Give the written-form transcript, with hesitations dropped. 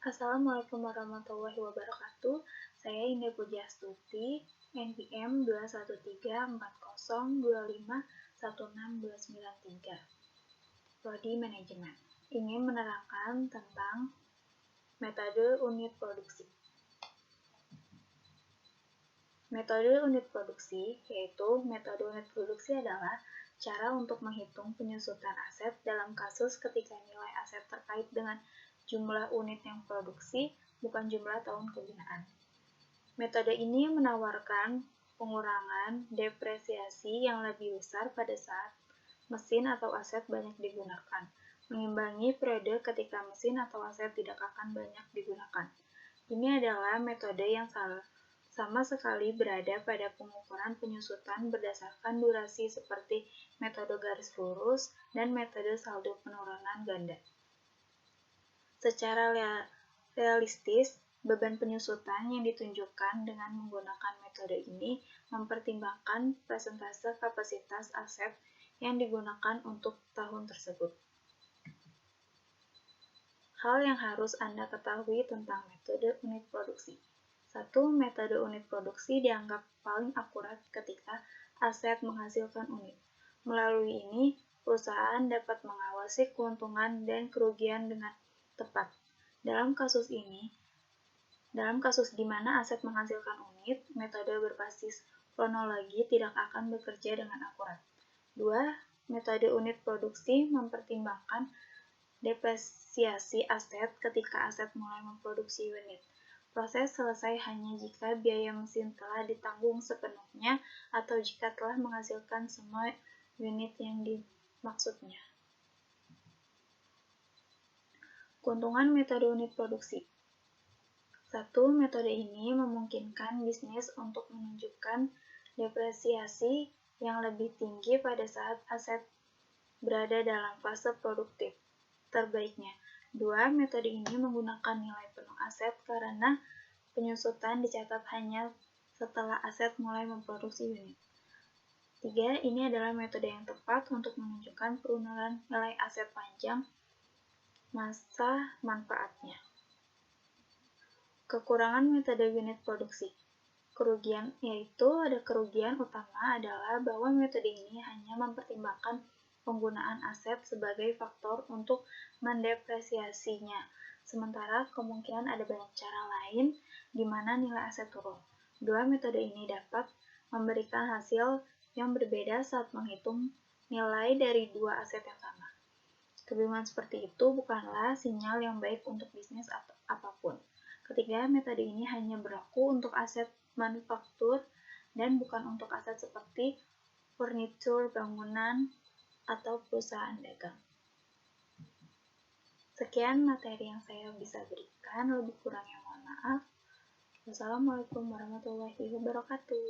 Assalamualaikum warahmatullahi wabarakatuh. Saya Indah Pujiastuti, NPM 21340251629. Prodi Manajemen. Ingin menerangkan tentang metode unit produksi. Metode unit produksi, yaitu metode unit produksi adalah cara untuk menghitung penyusutan aset dalam kasus ketika nilai aset terkait dengan jumlah unit yang produksi, bukan jumlah tahun kegunaan. Metode ini menawarkan pengurangan depresiasi yang lebih besar pada saat mesin atau aset banyak digunakan, mengimbangi periode ketika mesin atau aset tidak akan banyak digunakan. Ini adalah metode yang sama sekali berada pada pengukuran penyusutan berdasarkan durasi seperti metode garis lurus dan metode saldo penurunan ganda. Secara realistis, beban penyusutan yang ditunjukkan dengan menggunakan metode ini mempertimbangkan persentase kapasitas aset yang digunakan untuk tahun tersebut. Hal yang harus Anda ketahui tentang metode unit produksi. 1. Metode unit produksi dianggap paling akurat ketika aset menghasilkan unit. Melalui ini, perusahaan dapat mengawasi keuntungan dan kerugian dengan tepat. Dalam kasus di mana aset menghasilkan unit, metode berbasis kronologi tidak akan bekerja dengan akurat. 2. Metode unit produksi mempertimbangkan depresiasi aset ketika aset mulai memproduksi unit. Proses selesai hanya jika biaya mesin telah ditanggung sepenuhnya atau jika telah menghasilkan semua unit yang dimaksudnya. Keuntungan metode unit produksi. 1. Metode ini memungkinkan bisnis untuk menunjukkan depresiasi yang lebih tinggi pada saat aset berada dalam fase produktif terbaiknya. 2. Metode ini menggunakan nilai penuh aset karena penyusutan dicatat hanya setelah aset mulai memproduksi unit. 3. Ini adalah metode yang tepat untuk menunjukkan penurunan nilai aset panjang masa manfaatnya. Kekurangan metode unit produksi. Kerugian, yaitu ada kerugian utama adalah bahwa metode ini hanya mempertimbangkan penggunaan aset sebagai faktor untuk mendepresiasinya, sementara kemungkinan ada banyak cara lain di mana nilai aset turun. 2. Metode ini dapat memberikan hasil yang berbeda saat menghitung nilai dari dua aset yang sama. Kebingungan seperti itu bukanlah sinyal yang baik untuk bisnis atau apapun. Ketiga, metode ini hanya berlaku untuk aset manufaktur dan bukan untuk aset seperti furnitur, bangunan, atau perusahaan dagang. Sekian materi yang saya bisa berikan, lebih kurangnya mohon maaf. Wassalamualaikum warahmatullahi wabarakatuh.